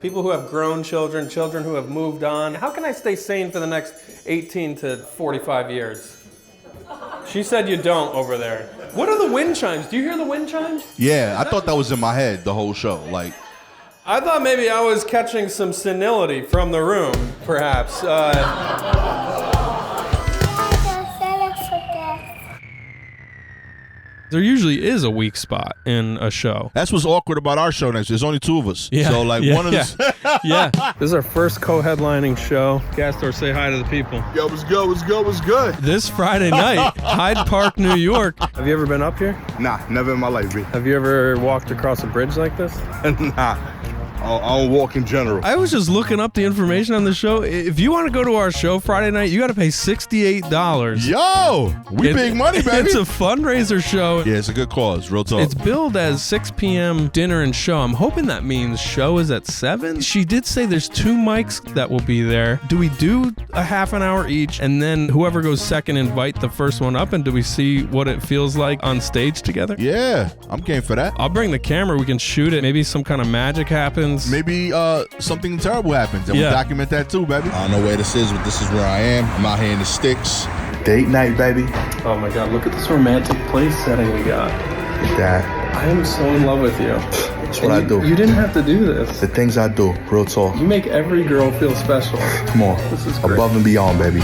People who have grown children, children who have moved on. How can I stay sane for the next 18 to 45 years? She said you don't over there. What are the wind chimes? Do you hear the wind chimes? Yeah, I thought that was in my head the whole show. Like, I thought maybe I was catching some senility from the room, perhaps. There usually is a weak spot in a show. that's what's awkward about our show next. There's only two of us. So like one of the Yeah. This is our first co-headlining show. Gastor, say hi to the people. Yo, what's good? What's good? What's good? This Friday night, Hyde Park, New York. Have you ever been up here? Nah, never in my life, B. Have you ever walked across a bridge like this? Nah. I don't walk in general. I was just looking up the information on the show. If you want to go to our show Friday night, you got to pay $68. Yo, we big money, baby. It's a fundraiser show. Yeah, it's a good cause. Real talk. It's billed as 6 p.m. dinner and show. I'm hoping that means show is at 7. She did say there's 2 mics that will be there. Do we do a half an hour each, and then whoever goes second invite the first one up, and do we see what it feels like on stage together? Yeah, I'm game for that. I'll bring the camera. We can shoot it. Maybe some kind of magic happens. Maybe something terrible happens, and we'll document that too, baby. I don't know where this is, but this is where I am. I'm out here in the sticks. Date night, baby. Oh my God, look at this romantic place setting we got. That. I am so in love with you. That's what I do. You didn't have to do this. The things I do, real talk. You make every girl feel special. Come on. This is great. Above and beyond, baby.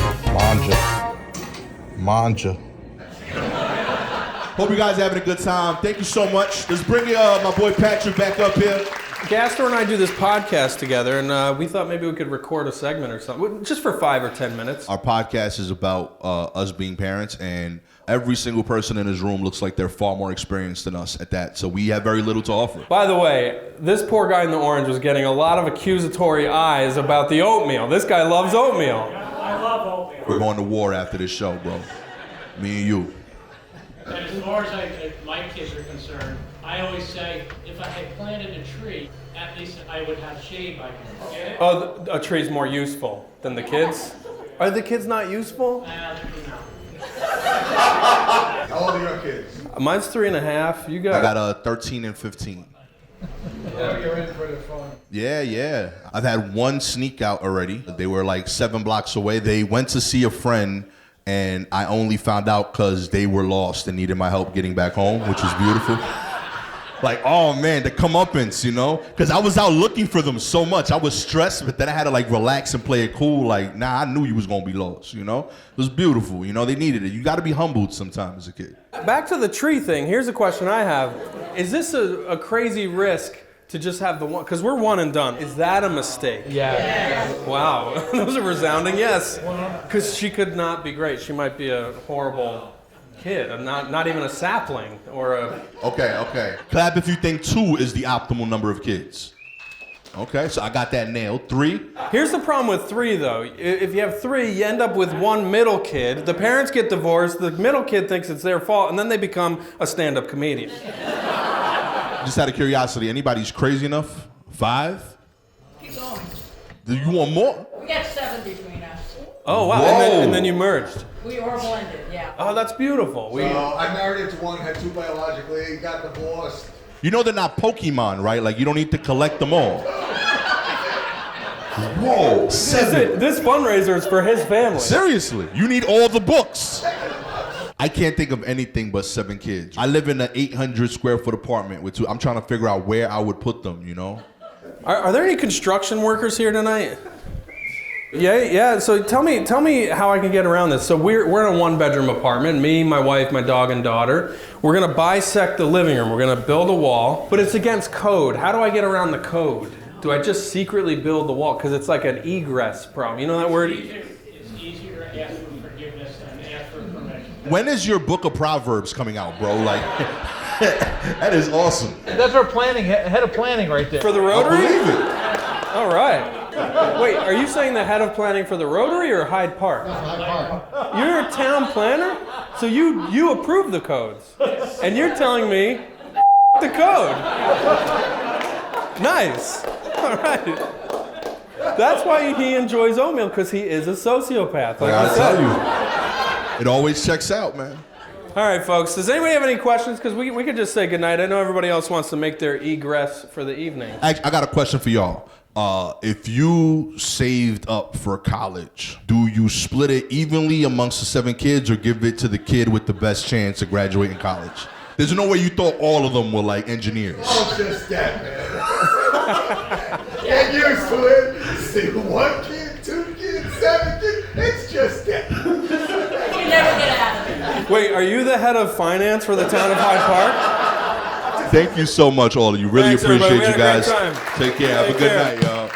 Manja. Hope you guys are having a good time. Thank you so much. Let's bring my boy Patrick back up here. Gastor and I do this podcast together, and we thought maybe we could record a segment or something, just for 5 or 10 minutes. Our podcast is about us being parents, and every single person in this room looks like they're far more experienced than us at that, so we have very little to offer. By the way, this poor guy in the orange was getting a lot of accusatory eyes about the oatmeal. This guy loves oatmeal. I love oatmeal. We're going to war after this show, bro. Me and you. And as far as my kids are concerned, I always say, if I had planted a tree, at least I would have shade by now. Get it? Oh, a tree's more useful than the kids? Are the kids not useful? No. How old are your kids? Mine's 3.5. You got? I got 13 and 15. You're in for the fun. Yeah. I've had one sneak out already. They were like 7 blocks away. They went to see a friend, and I only found out because they were lost and needed my help getting back home, which was beautiful. Like, oh man, the comeuppance, you know? Because I was out looking for them so much. I was stressed, but then I had to like relax and play it cool. Like, nah, I knew you was gonna be lost, you know? It was beautiful, you know? They needed it. You gotta be humbled sometimes as a kid. Back to the tree thing. Here's a question I have. Is this a crazy risk to just have the one? Because we're one and done. Is that a mistake? Yeah. Wow. That was a resounding yes. Because she could not be great. She might be a horrible kid, not even a sapling or a... Okay. Clap if you think 2 is the optimal number of kids. Okay, so I got that nailed. 3? Here's the problem with 3, though. If you have 3, you end up with one middle kid. The parents get divorced. The middle kid thinks it's their fault, and then they become a stand-up comedian. Just out of curiosity, anybody's crazy enough? 5? Keep going. Do you want more? We got 7 between us. Oh, wow. Whoa. And then you merged. We are blended, yeah. Oh, that's beautiful. I married into one, had 2 biologically, got divorced. You know they're not Pokemon, right? Like, you don't need to collect them all. Whoa, 7. This fundraiser is for his family. Seriously, you need all the books. I can't think of anything but 7 kids. I live in an 800 square foot apartment with 2. I'm trying to figure out where I would put them, you know? Are there any construction workers here tonight? Yeah. So tell me how I can get around this. So we're in a 1-bedroom apartment. Me, my wife, my dog, and daughter. We're gonna bisect the living room. We're gonna build a wall, but it's against code. How do I get around the code? Do I just secretly build the wall? Because it's like an egress problem. You know that word? It's easier to ask for forgiveness than ask for permission. When is your book of Proverbs coming out, bro? Like, that is awesome. That's our planning, head of planning right there. For the I Rotary? believe it. All right. Wait, are you saying the head of planning for the Rotary or Hyde Park? Hyde Park. You're a town planner? So you approve the codes. And you're telling me the code. Nice. All right. That's why he enjoys oatmeal, because he is a sociopath. I gotta tell you, it always checks out, man. All right, folks. Does anybody have any questions? Because we could just say goodnight. I know everybody else wants to make their egress for the evening. I got a question for y'all. If you saved up for college, do you split it evenly amongst the 7 kids or give it to the kid with the best chance to graduate in college? There's no way you thought all of them were like engineers. Oh, just that, man. Get used to it. See, 1 kid, 2 kids, 7 kids. It's just that. You never get out of it. Wait, are you the head of finance for the town of Hyde Park? Thank you so much, all of you. Really Thanks, everybody. appreciate We you had a guys. great time. Take care. Have Take a good care. night, y'all.